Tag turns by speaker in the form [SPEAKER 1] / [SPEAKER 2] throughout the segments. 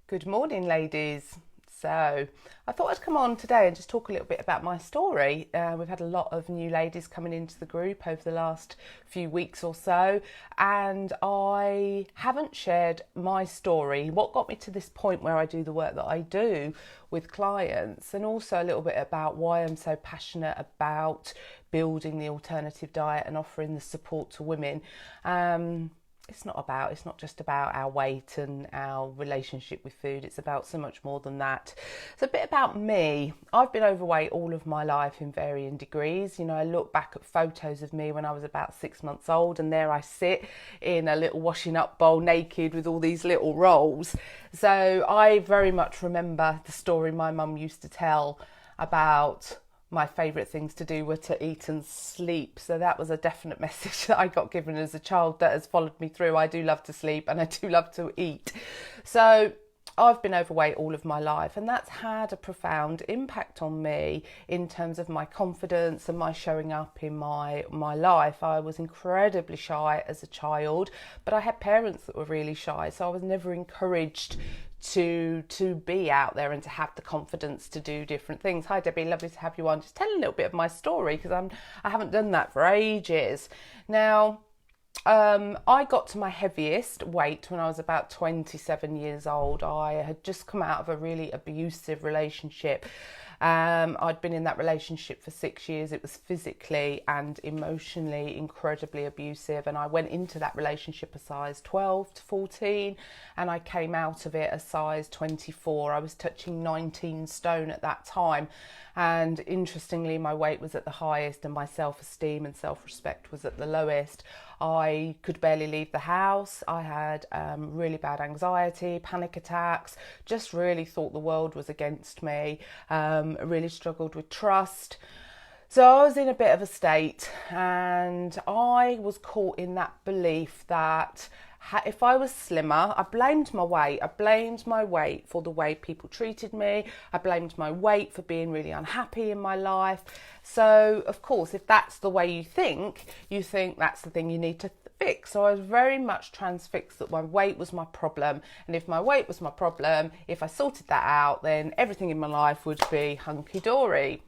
[SPEAKER 1] Good morning, ladies. So, I thought I'd come on today and just talk a little bit about my story. We've had a lot of new ladies coming into the group over the last few weeks or so, and I haven't shared my story, what got me to this point where I do the work that I do with clients, and also a little bit about why I'm so passionate about building the alternative diet and offering the support to women. It's not just about our weight and our relationship with food. It's about so much more than that. So a bit about me. I've been overweight all of my life in varying degrees. I look back at photos of me when I was about 6 months old, and there I sit in a little washing up bowl naked with all these little rolls. So I very much remember the story my mum used to tell about my favourite things to do were to eat and sleep. So that was a definite message that I got given as a child that has followed me through. I do love to sleep and I do love to eat. So I've been overweight all of my life, and that's had a profound impact on me in terms of my confidence and my showing up in my life. I was incredibly shy as a child, but I had parents that were really shy, so I was never encouraged to be out there and to have the confidence to do different things. Hi Debbie, lovely to have you on. Just tell a little bit of my story because I haven't done that for ages. Now, I got to my heaviest weight when I was about 27 years old. I had just come out of a really abusive relationship. I'd been in that relationship for 6 years. It was physically and emotionally incredibly abusive, and I went into that relationship a size 12 to 14, and I came out of it a size 24. I was touching 19 stone at that time, and interestingly my weight was at the highest and my self-esteem and self-respect was at the lowest. I could barely leave the house. I had really bad anxiety, panic attacks, just really thought the world was against me, really struggled with trust. So I was in a bit of a state, and I was caught in that belief that if I was slimmer, I blamed my weight. I blamed my weight for the way people treated me. I blamed my weight for being really unhappy in my life. So, of course, if that's the way you think that's the thing you need to fix. So I was very much transfixed that my weight was my problem. And if my weight was my problem, if I sorted that out, then everything in my life would be hunky-dory.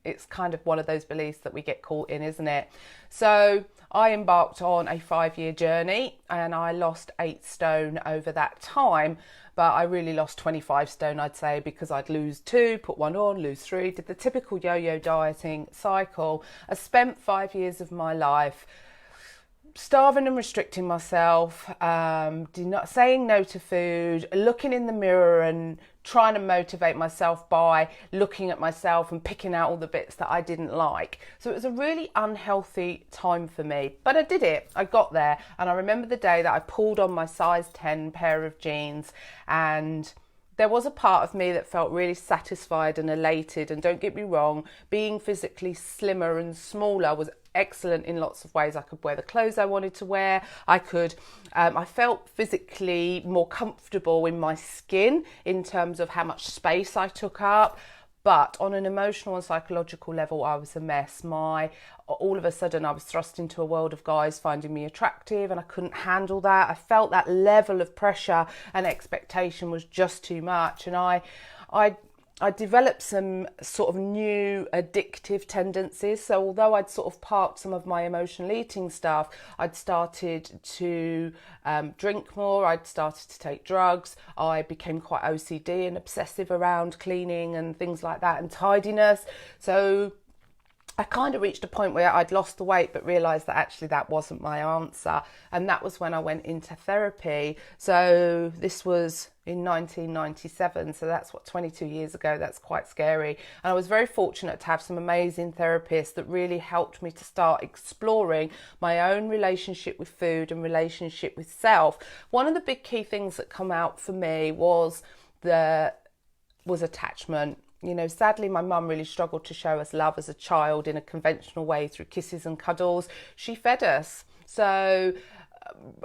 [SPEAKER 1] It's kind of one of those beliefs that we get caught in, isn't it? So I embarked on a 5-year journey, and I lost 8 stone over that time, but I really lost 25 stone, I'd say, because I'd lose 2, put 1 on, lose 3, did the typical yo-yo dieting cycle. I spent 5 years of my life starving and restricting myself, saying no to food, looking in the mirror and trying to motivate myself by looking at myself and picking out all the bits that I didn't like. So it was a really unhealthy time for me, but I did it. I got there, and I remember the day that I pulled on my size 10 pair of jeans, and there was a part of me that felt really satisfied and elated. And don't get me wrong, being physically slimmer and smaller was excellent in lots of ways. I could wear the clothes I wanted to wear. I felt physically more comfortable in my skin in terms of how much space I took up. But on an emotional and psychological level, I was a mess. All of a sudden, I was thrust into a world of guys finding me attractive, and I couldn't handle that. I felt that level of pressure and expectation was just too much. And I developed some sort of new addictive tendencies. So although I'd sort of parked some of my emotional eating stuff, I'd started to drink more, I'd started to take drugs, I became quite OCD and obsessive around cleaning and things like that and tidiness. So I kind of reached a point where I'd lost the weight but realised that actually that wasn't my answer, and that was when I went into therapy. So this was in 1997, so that's 22 years ago. That's quite scary, and I was very fortunate to have some amazing therapists that really helped me to start exploring my own relationship with food and relationship with self. One of the big key things that come out for me was attachment. Sadly, my mum really struggled to show us love as a child in a conventional way through kisses and cuddles. She fed us. So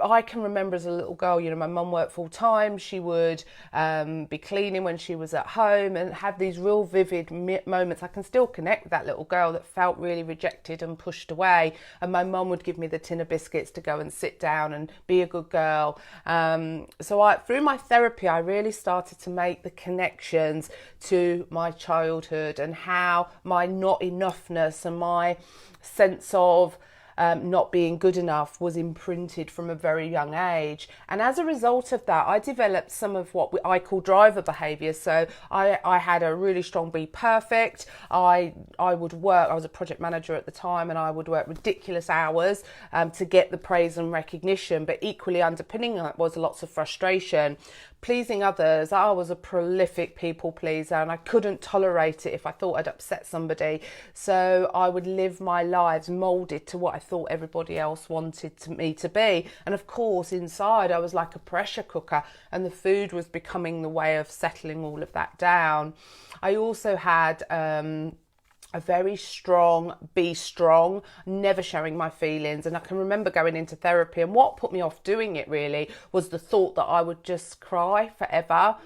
[SPEAKER 1] I can remember as a little girl, you know, my mum worked full time. She would be cleaning when she was at home and have these real vivid moments. I can still connect with that little girl that felt really rejected and pushed away. And my mum would give me the tin of biscuits to go and sit down and be a good girl. So through my therapy, I really started to make the connections to my childhood and how my not enoughness and my sense of not being good enough was imprinted from a very young age. And as a result of that, I developed some of what I call driver behaviours. So I had a really strong be perfect. I would work, I was a project manager at the time, and I would work ridiculous hours to get the praise and recognition, but equally underpinning that was lots of frustration. Pleasing others, I was a prolific people pleaser and I couldn't tolerate it if I thought I'd upset somebody. So I would live my lives moulded to what I thought everybody else wanted me to be. And of course, inside I was like a pressure cooker, and the food was becoming the way of settling all of that down. I also had a very strong, be strong, never showing my feelings. And I can remember going into therapy, and what put me off doing it really was the thought that I would just cry forever.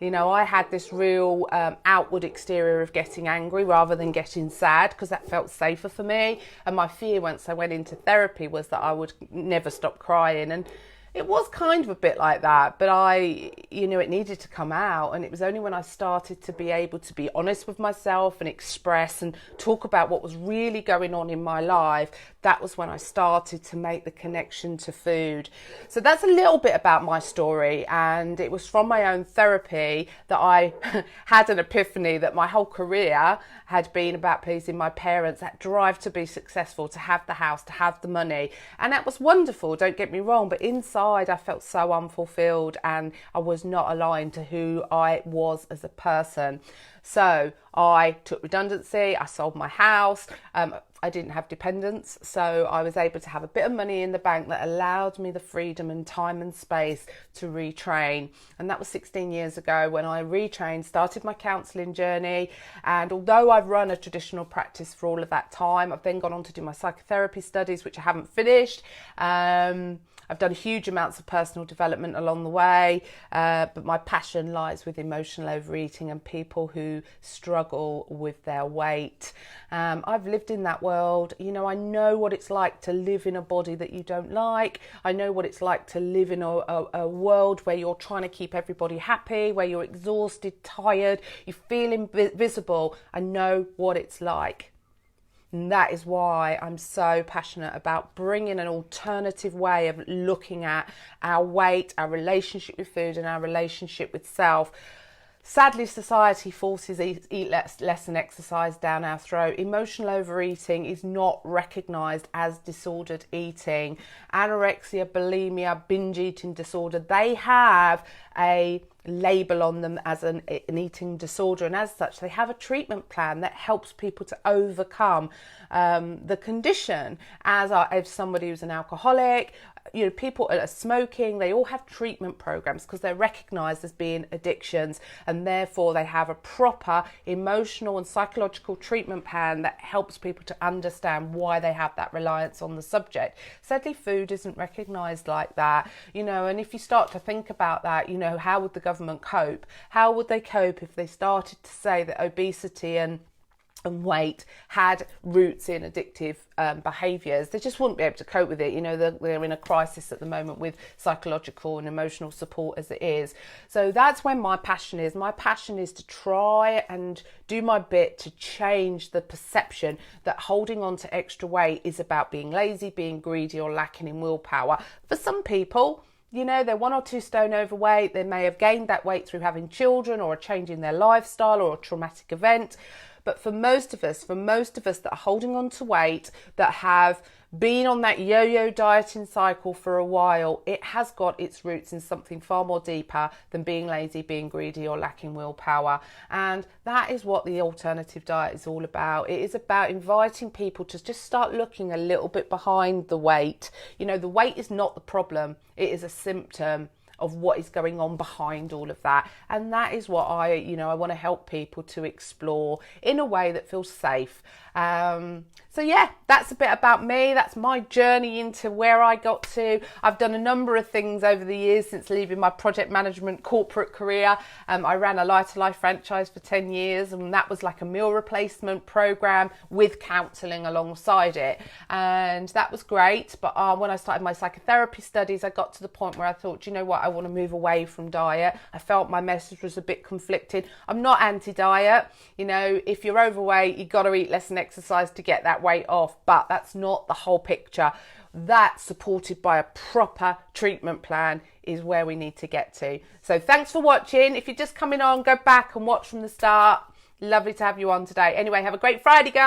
[SPEAKER 1] You know, I had this real outward exterior of getting angry rather than getting sad, because that felt safer for me. And my fear once I went into therapy was that I would never stop crying. And it was kind of a bit like that, but it needed to come out. And it was only when I started to be able to be honest with myself and express and talk about what was really going on in my life, that was when I started to make the connection to food. So that's a little bit about my story. And it was from my own therapy that I had an epiphany that my whole career had been about pleasing my parents, that drive to be successful, to have the house, to have the money. And that was wonderful, don't get me wrong, but inside I felt so unfulfilled and I was not aligned to who I was as a person. So I took redundancy, I sold my house, I didn't have dependents, so I was able to have a bit of money in the bank that allowed me the freedom and time and space to retrain. And that was 16 years ago when I retrained, started my counselling journey. And although I've run a traditional practice for all of that time, I've then gone on to do my psychotherapy studies, which I haven't finished. I've done huge amounts of personal development along the way, but my passion lies with emotional overeating and people who struggle with their weight. I've lived in that world. You know, I know what it's like to live in a body that you don't like. I know what it's like to live in a world where you're trying to keep everybody happy, where you're exhausted, tired, you feel invisible. I know what it's like. And that is why I'm so passionate about bringing an alternative way of looking at our weight, our relationship with food, and our relationship with self. Sadly, society forces eat less and exercise down our throat. Emotional overeating is not recognised as disordered eating. Anorexia, bulimia, binge eating disorder, they have a label on them as an eating disorder, and as such they have a treatment plan that helps people to overcome the condition. As if somebody who's an alcoholic, you know, people are smoking, they all have treatment programs because they're recognised as being addictions, and therefore they have a proper emotional and psychological treatment plan that helps people to understand why they have that reliance on the subject. Sadly, food isn't recognised like that, you know, and if you start to think about that, you know, how would the government cope? How would they cope if they started to say that obesity and weight had roots in addictive behaviours? They just wouldn't be able to cope with it. You know, they're in a crisis at the moment with psychological and emotional support as it is. So that's where my passion is. My passion is to try and do my bit to change the perception that holding on to extra weight is about being lazy, being greedy, or lacking in willpower. For some people, you know, they're 1 or 2 stone overweight. They may have gained that weight through having children or a change in their lifestyle or a traumatic event. But for most of us that are holding on to weight, that have been on that yo-yo dieting cycle for a while, it has got its roots in something far more deeper than being lazy, being greedy, or lacking willpower. And that is what the alternative diet is all about. It is about inviting people to just start looking a little bit behind the weight. You know, the weight is not the problem, it is a symptom. of what is going on behind all of that. And that is what I want to help people to explore in a way that feels safe. So yeah, that's a bit about me. That's my journey into where I got to. I've done a number of things over the years since leaving my project management corporate career. I ran a Lighter Life franchise for 10 years, and that was like a meal replacement program with counselling alongside it. And that was great. But when I started my psychotherapy studies, I got to the point where I thought, you know what, I want to move away from diet. I felt my message was a bit conflicted. I'm not anti-diet. You know, if you're overweight, you've got to eat less and exercise to get that weight off, but that's not the whole picture. That, supported by a proper treatment plan, is where we need to get to. So thanks for watching. If you're just coming on, go back and watch from the start. Lovely to have you on today. Anyway, have a great Friday, guys.